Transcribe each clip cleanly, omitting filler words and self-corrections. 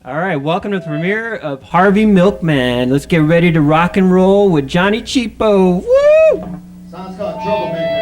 All right, welcome to the premiere of Harvey Milkman. Let's get ready to rock and roll with Johnny Cheapo. Woo! Song's called Troublemaker.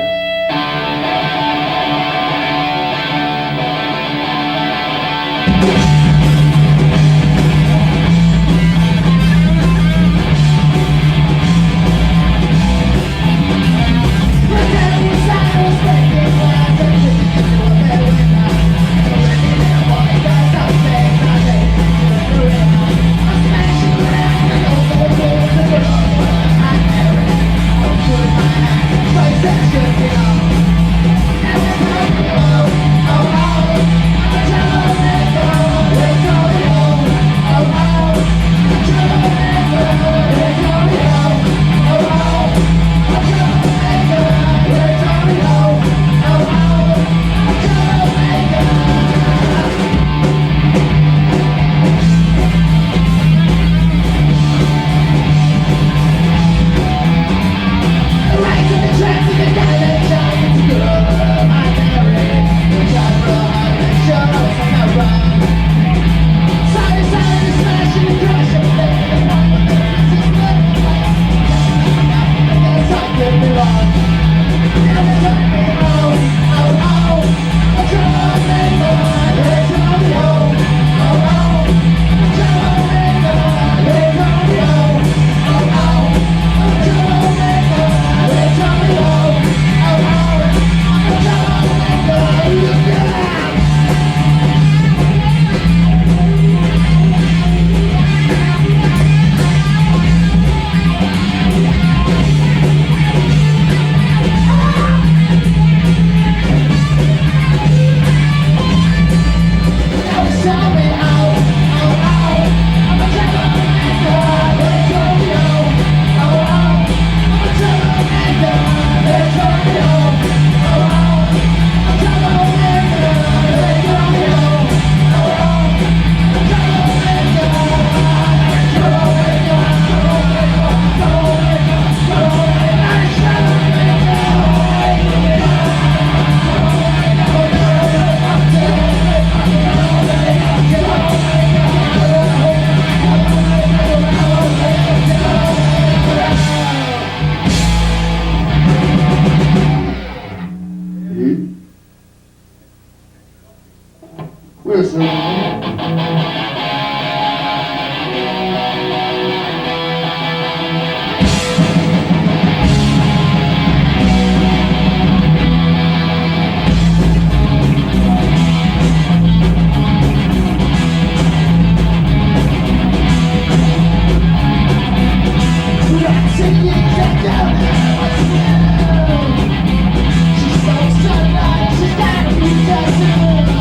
She's so sunlight, she's got a few tattoos.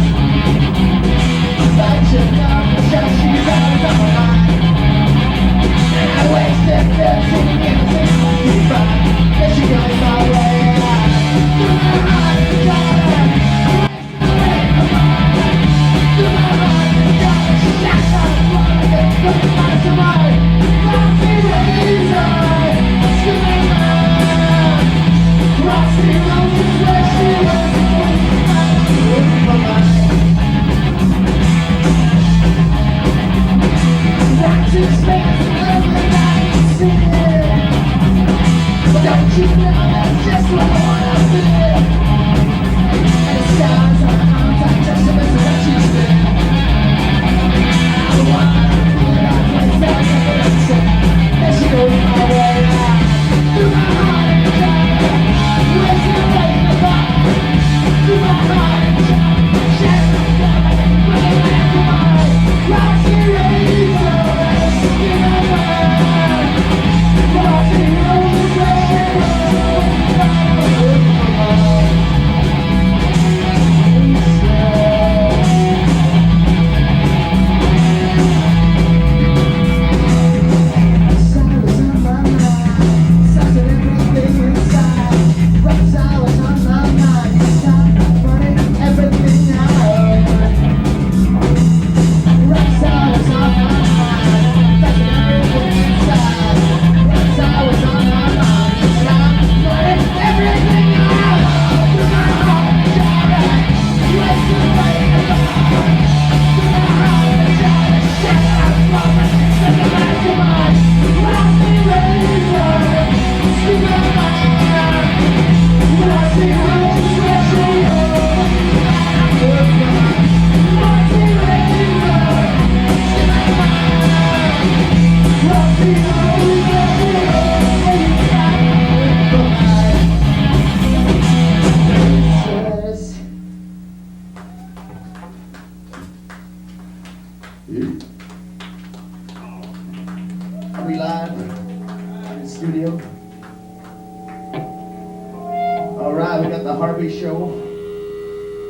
Are we live in the studio? Alright, we got the Harvey show.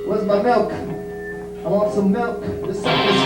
Where's my milk? I want some milk. This song is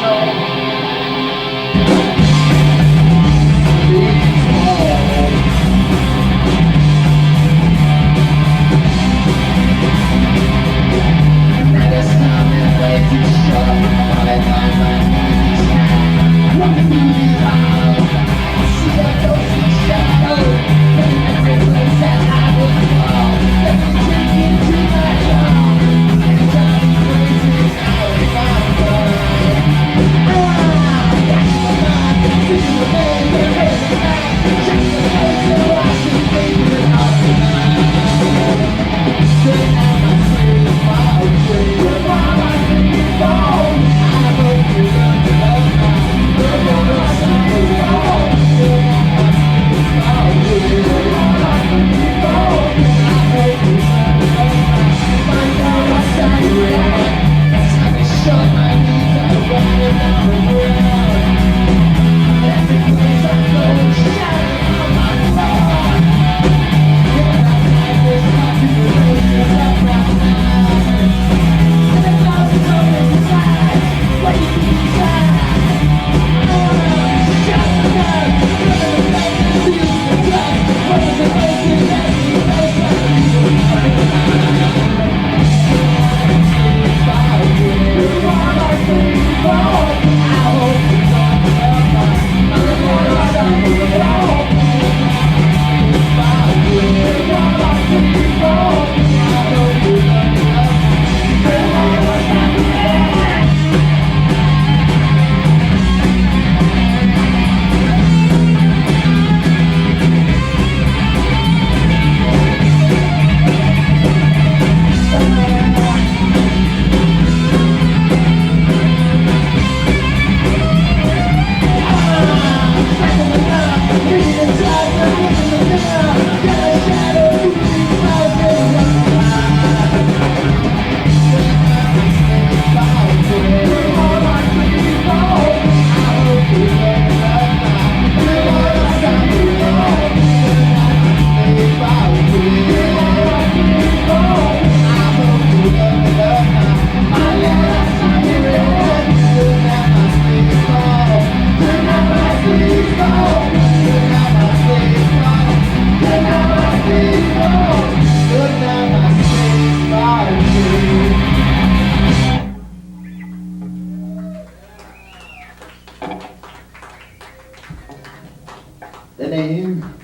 the name.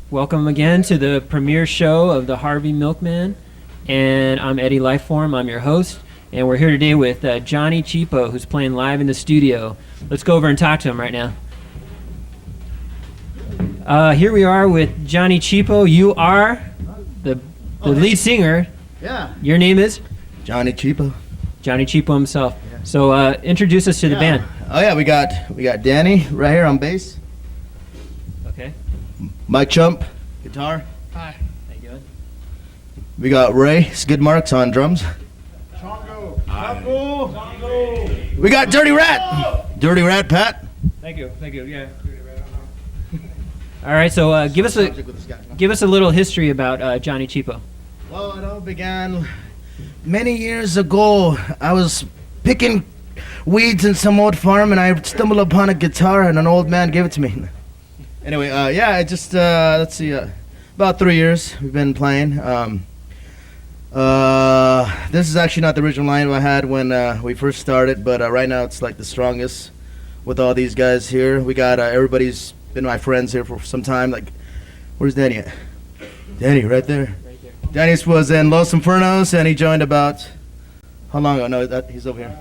Welcome again to the premiere show of the Harvey Milkman, and I'm Eddie Lifeform. I'm your host, and we're here today with Johnny Cheapo, who's playing live in the studio. Let's go over and talk to him right now. Here we are with Johnny Cheapo. You are the lead singer. Yeah. Your name is? Johnny Cheapo. Johnny Cheapo himself. Yeah. So introduce us to the band. Oh yeah, we got Danny right here on bass. Okay. Mike Chump, guitar. Hi. How you doing? We got Ray Skid Marks on drums. Chongo. Chongo. We got Dirty Rat. Dirty Rat Pat. Thank you. Yeah. All right. So give us a little history about Johnny Cheapo. Well, it all began many years ago. I was picking weeds in some old farm, and I stumbled upon a guitar, and an old man gave it to me. Anyway, yeah, let's see, about 3 years we've been playing. This is actually not the original lineup I had when we first started, but right now it's like the strongest with all these guys here. We got everybody's been my friends here for some time. Like, where's Danny at? Danny, right there. Right there. Danny was in Los Infernos, and he joined about, how long ago? No, he's over here.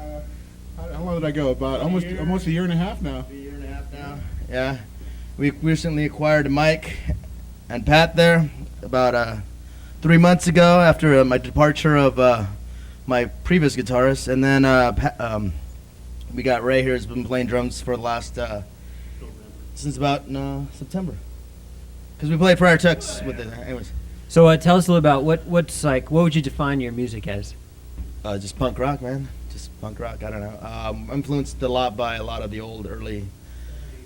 How long did I go? About almost a year and a half now. A year and a half now. Yeah. We recently acquired Mike and Pat there about 3 months ago after my departure of my previous guitarist. And then we got Ray here, who's been playing drums for the last, since about September. Because we played Prior Tucks with it. Anyways. So tell us a little about what would you define your music as? Just punk rock, man. Just punk rock. I don't know. Influenced a lot by a lot of the old early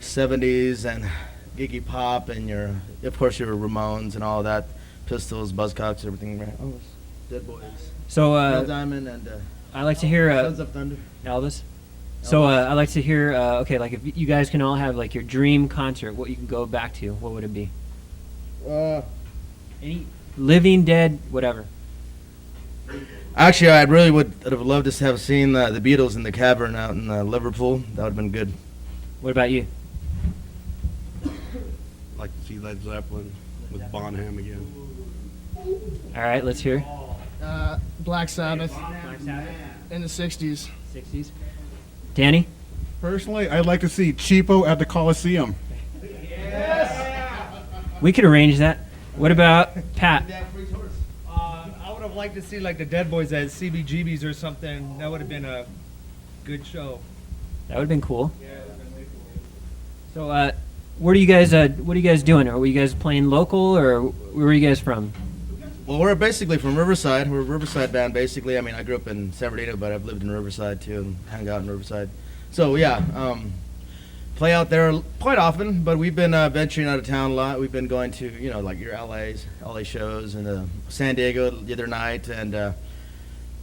70s and Iggy Pop and of course your Ramones and all that, Pistols, Buzzcocks, everything. Right? Oh, it's Dead Boys. So Neil Diamond and I like to hear Sons of Thunder. Elvis. So I like to hear okay, like if you guys can all have like your dream concert, what you can go back to, what would it be? Any living, dead, whatever. Actually, I really would have loved to have seen the Beatles in the Cavern out in Liverpool. That would have been good. What about you? Like to see Led Zeppelin with Bonham again. All right, let's hear. Black Sabbath Black Sabbath. in the 60s. 60s. Danny? Personally, I'd like to see Cheapo at the Coliseum. We could arrange that. What about Pat? I would have liked to see like the Dead Boys at CBGB's or something. That would have been a good show. That would have been cool. Yeah, that would have been really cool. So what are you guys doing? Are you guys playing local or where are you guys from? Well, we're basically from Riverside. We're a Riverside band, basically. I mean, I grew up in San Bernardino, but I've lived in Riverside, too, and hang out in Riverside. So, yeah, play out there quite often, but we've been venturing out of town a lot. We've been going to, like your LA shows, and San Diego the other night, and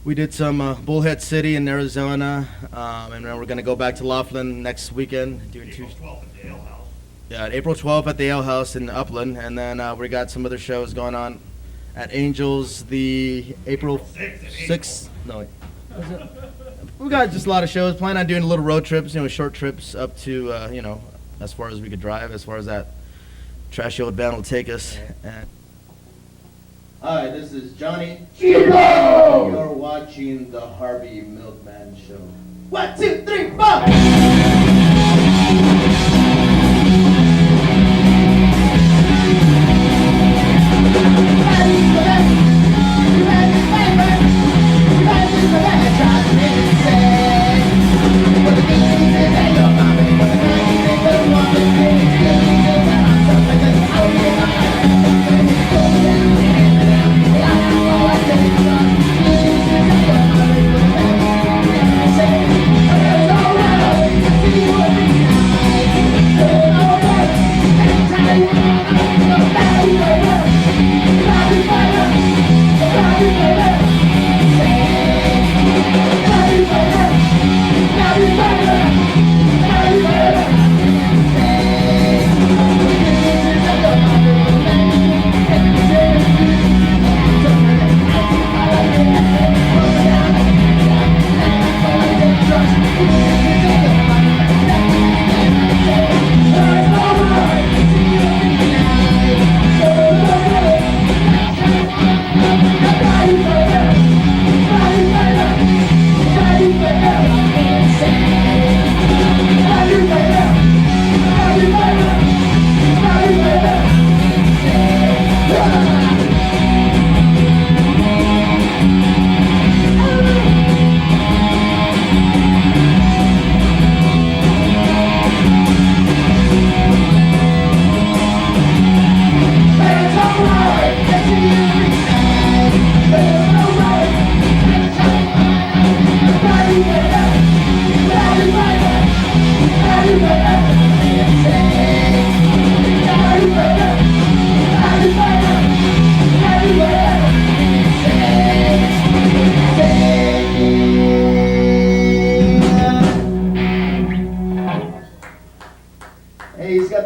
we did some Bullhead City in Arizona, and then we're going to go back to Laughlin next weekend. Doing April 12th at the Ale House. Yeah, April 12th at the Ale House in Upland, and then we got some other shows going on at Angels the April 6th. No, wait. We got just a lot of shows. Plan on doing little road trips, short trips up to, as far as we could drive, as far as that trashy old van will take us. Hi, this is Johnny Cheapo. You're watching the Harvey Milkman Show. 1, 2, 3, 4.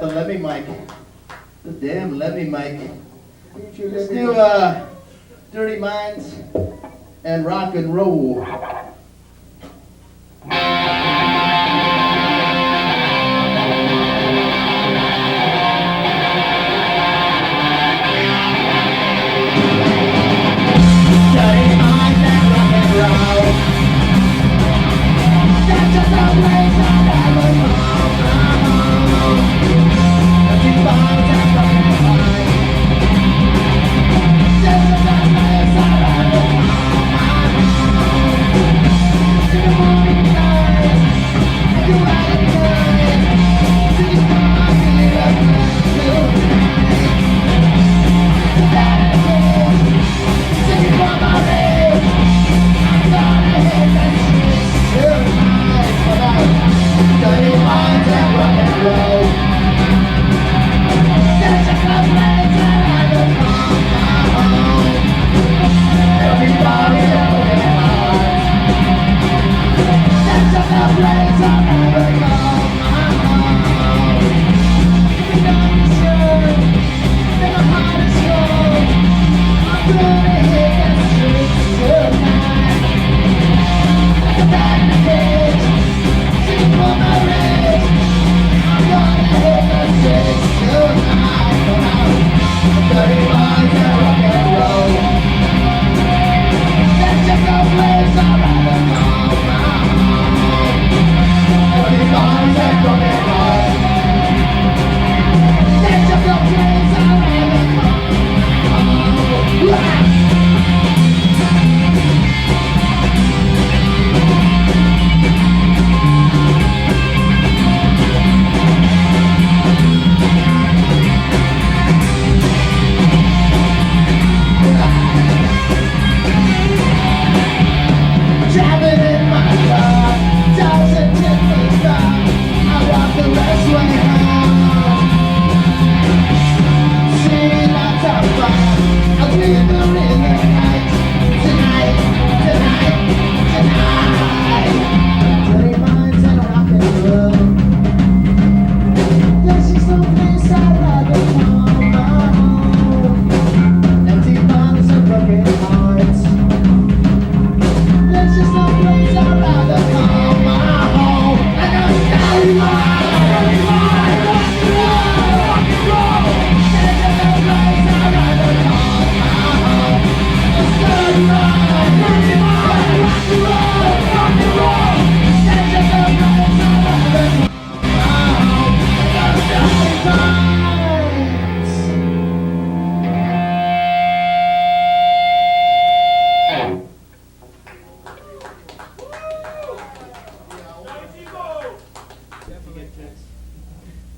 the Levy mic. The damn Levy mic. Let's do Dirty Minds and Rock and Roll.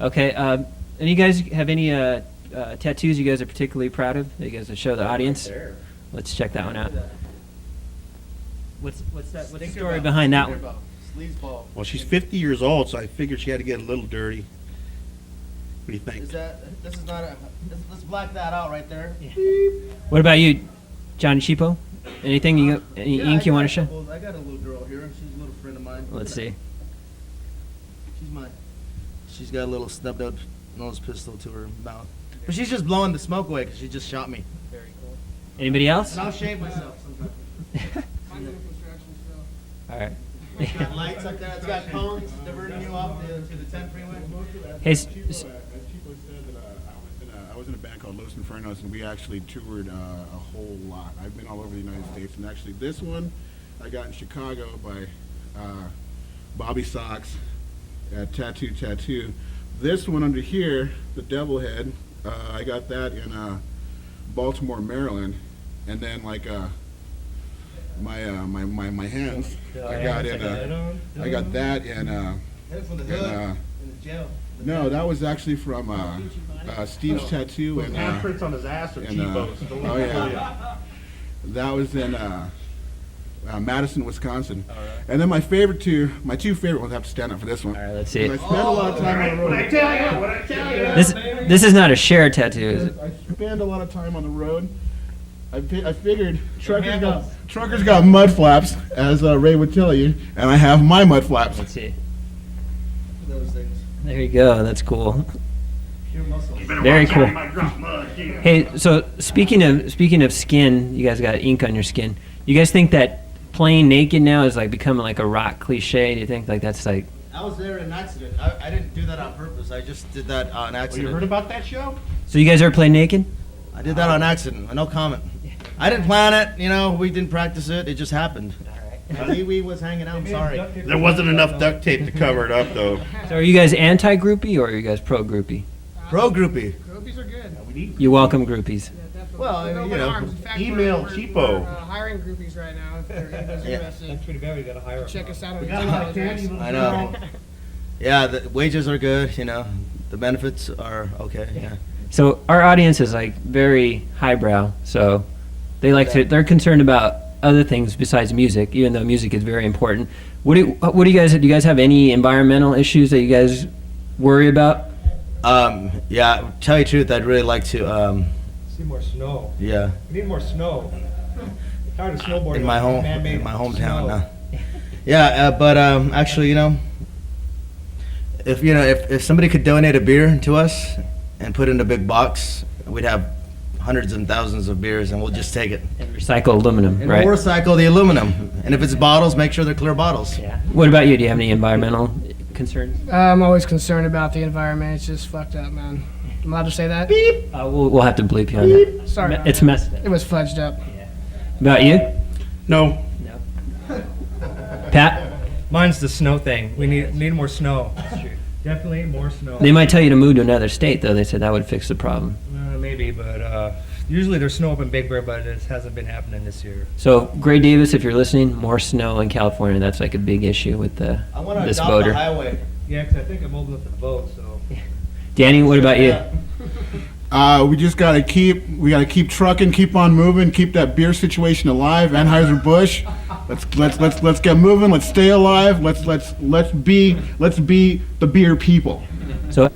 Okay. And you guys have any tattoos you guys are particularly proud of that you guys will show the audience? Let's check that one out. What's the story behind that one? Sleazeball. Well, she's 50 years old, so I figured she had to get a little dirty. What do you think? This is not a, let's black that out right there. What about you, Johnny Cheapo? Anything you any ink you want to show? I got a little girl here. She's a little friend of mine. Let's see. She's got a little snubbed out nose pistol to her mouth. But she's just blowing the smoke away because she just shot me. Very cool. Anybody else? And I'll shave myself sometimes. All right. It's got lights up there. It's got cones diverting you off to the 10 freeway. Hey, As Cheapo said that I was in a band called Los Infernos, and we actually toured a whole lot. I've been all over the United States, and actually this one I got in Chicago by Bobby Sox at Tattoo. This one under here, the Devil Head, I got that in Baltimore, Maryland, and then like my hands, I got that in From the hood in the jail. no, that was actually from Steve's Tattoo and Handprints on his ass or and, Cheapos. oh yeah, that was in Madison, Wisconsin. And then my two favorite ones, I have to stand up for this one. All right, let's see I it. spent a lot of time on the road. What I tell you. This is not a shared tattoo, is it? I spend a lot of time on the road. I figured truckers got mud flaps, as Ray would tell you, and I have my mud flaps. Let's see. Those things. There you go. That's cool. Very cool. Hey, so speaking of skin, you guys got ink on your skin. You guys think that playing naked now is like becoming like a rock cliche? Do you think like that's like? I was there in an accident. I didn't do that on purpose. I just did that on accident. You heard about that show? So you guys ever play naked? I did that on accident. No comment. I didn't plan it. You know, we didn't practice it. It just happened. We was hanging out. I'm sorry. There wasn't enough duct tape to cover it up, though. So are you guys anti-groupie or are you guys pro-groupie? Pro groupie. Groupies are good. You welcome groupies. Yeah, definitely. Well, I mean, Open you know, arms. In fact, email we're Cheapo. hiring groupies right now. If anybody's Yeah. interested, That's pretty bad. We gotta hire. check us out on got a lot of candy. Instagram. I know. Yeah, the wages are good. You know, the benefits are okay. Yeah. So our audience is like very highbrow. So they're concerned about other things besides music, even though music is very important. Do you guys have any environmental issues that you guys worry about? Yeah. Tell you the truth, I'd really like to. See more snow. Yeah. We need more snow. Tired of snowboarding. In my home, Man-made in my hometown. snow. No. Yeah, but actually, you know, if somebody could donate a beer to us and put it in a big box, we'd have hundreds and thousands of beers, and we'll just take it. And recycle aluminum, And right? we'll recycle the aluminum. And if it's bottles, make sure they're clear bottles. Yeah. What about you? Do you have any environmental concerns? I'm always concerned about the environment. It's just fucked up, man. I'm allowed to say that? Beep. We'll have to bleep you on that. Sorry. It's messed up. It was fudged up. About you, No. Pat? Mine's the snow thing. We need more snow. Definitely more snow. They might tell you to move to another state, though. They said that would fix the problem. Maybe, but usually there's snow up in Big Bear, but it hasn't been happening this year. So, Gray Davis, if you're listening, more snow in California. That's like a big issue with I want to this adopt voter. the highway. Yeah, 'cause I think I'm old enough to vote, so. Danny, what about you? We just gotta keep trucking, keep on moving, keep that beer situation alive. Anheuser-Busch, let's get moving. Let's stay alive. Let's be the beer people. So,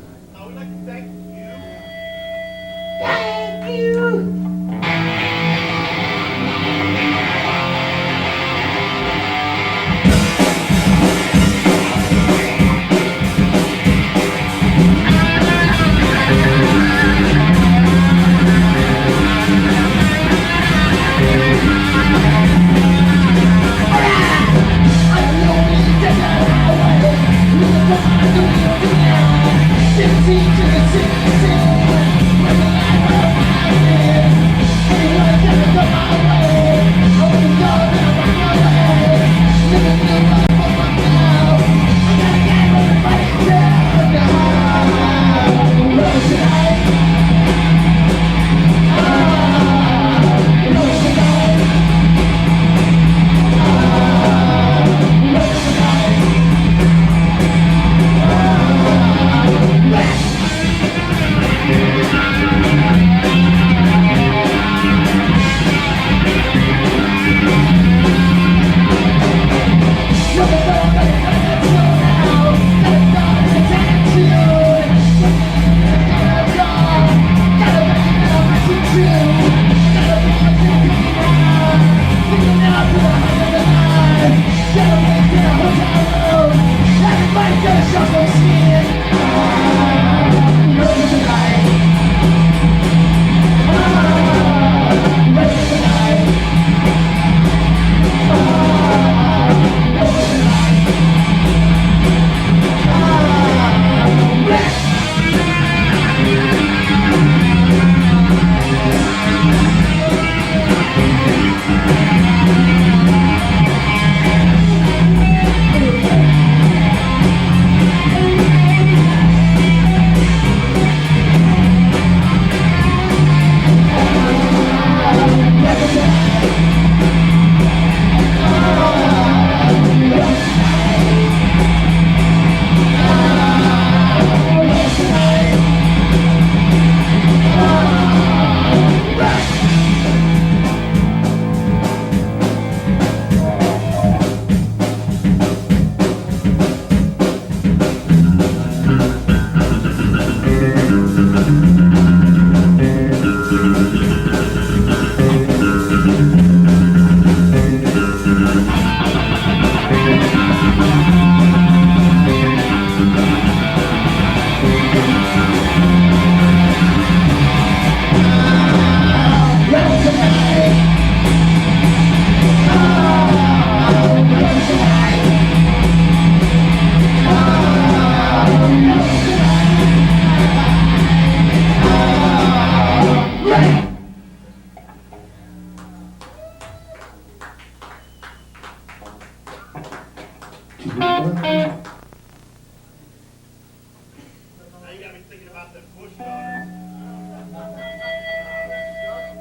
Teach to the city, where the life of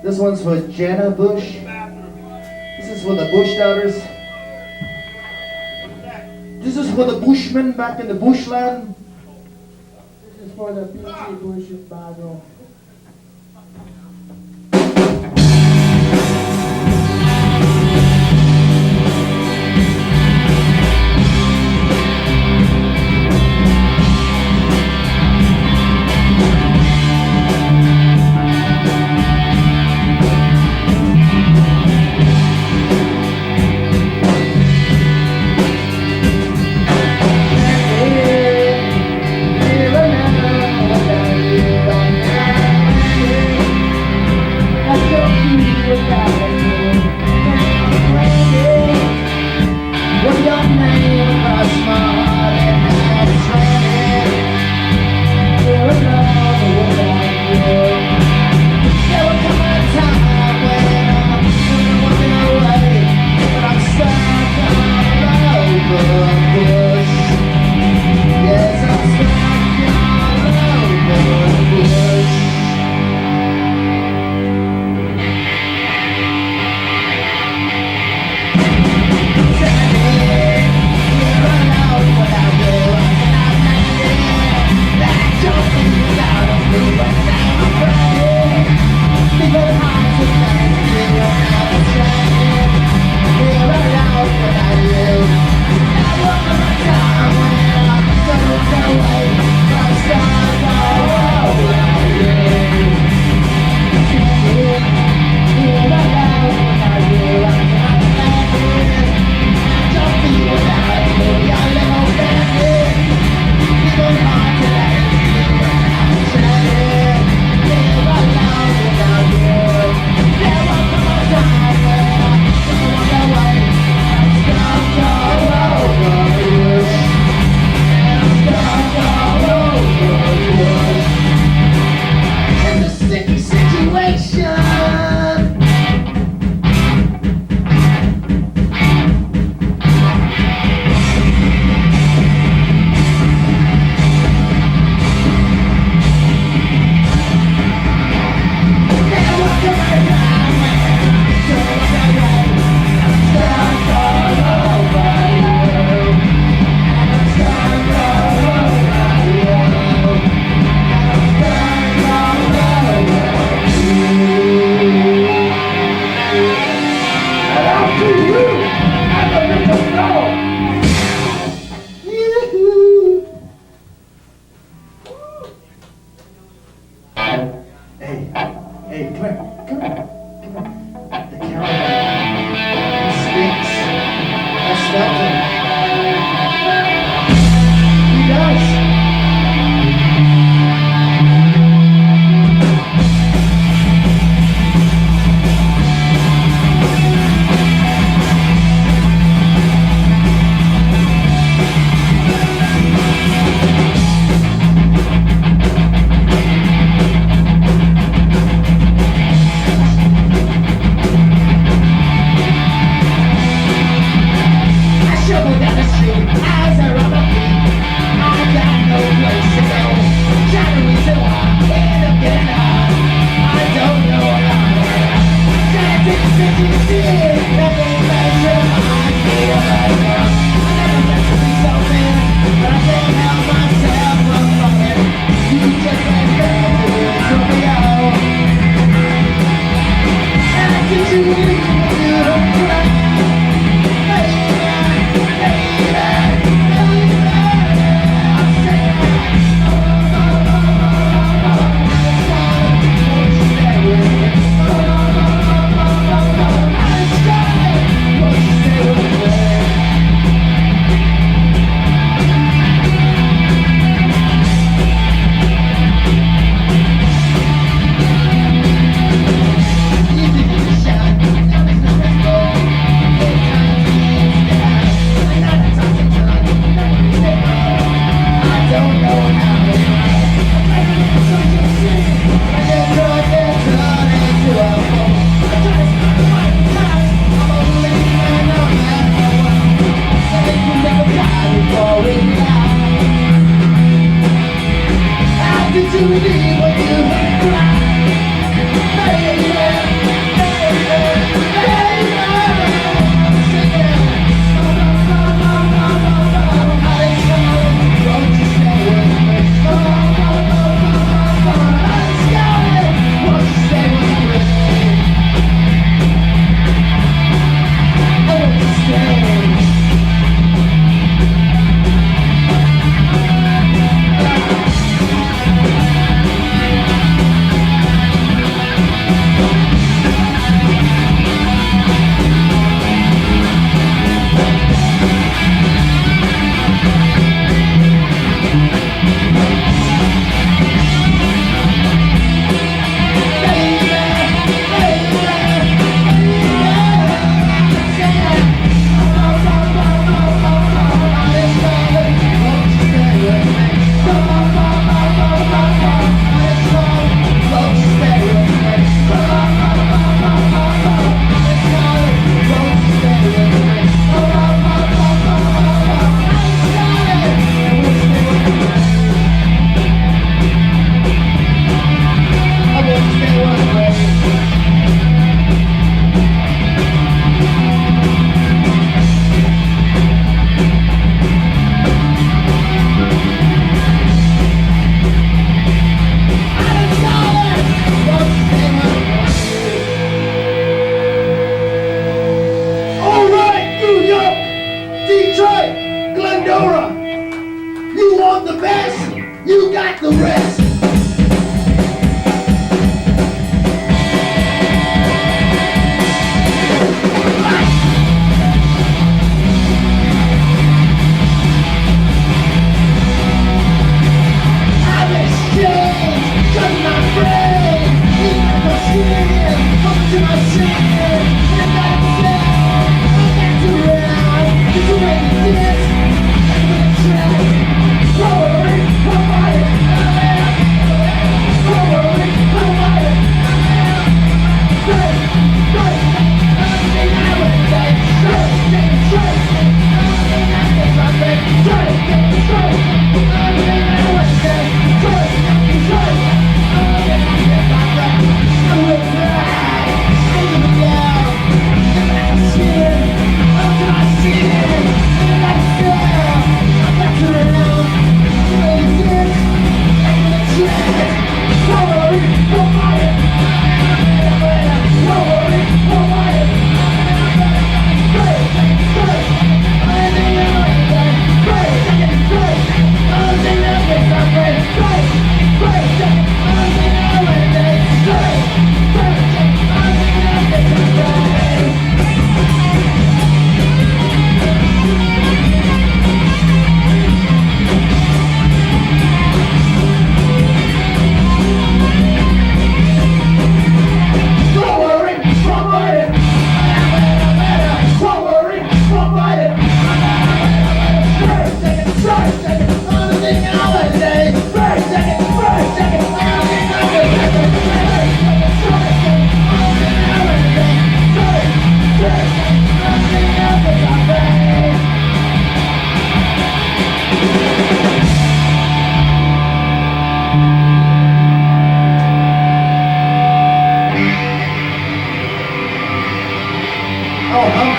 This one's for Jenna Bush. This is for the Bush daughters. This is for the Bushmen back in the bushland. This is for the PT Bush Bible.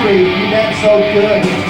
Harvey, you dance so good.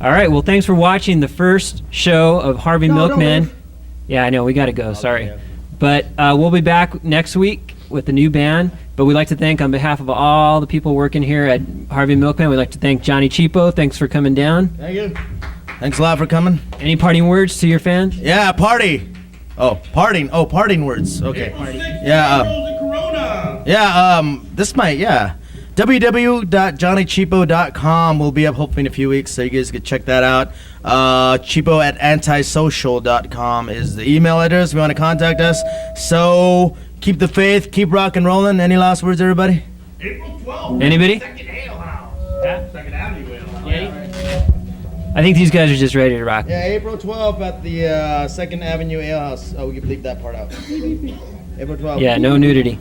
All right. Well, thanks for watching the first show of Harvey No, don't Milkman. leave. Yeah, I know. We got to go. Sorry. yeah. But we'll be back next week with a new band. But we'd like to thank, on behalf of all the people working here at Harvey Milkman, we'd like to thank Johnny Cheapo. Thanks for coming down. Thank you. Thanks a lot for coming. Any parting words to your fans? Yeah, party. Oh, parting. Oh, parting words. Okay. Yeah. This might. Yeah. www.johnnycheapo.com will be up hopefully in a few weeks, so you guys can check that out. Cheapo at antisocial.com is the email address if you want to contact us. So keep the faith, keep rock and rolling. Any last words, everybody? April 12th. Anybody? Second Ale House. Second Avenue Ale House. I think these guys are just ready to rock. Yeah, April 12th at the 2nd Avenue Ale House. Oh, we can bleep that part out. April 12th. Yeah, no nudity.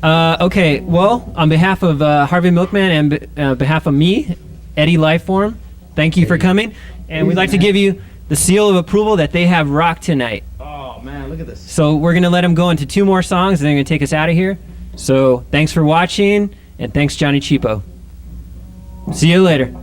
Okay, well, on behalf of Harvey Milkman and behalf of me, Eddie Lifeform, thank you for coming. And we'd like to give you the seal of approval that they have rocked tonight. Oh, man, look at this. So we're going to let them go into 2 more songs, and they're going to take us out of here. So thanks for watching, and thanks, Johnny Cheapo. See you later.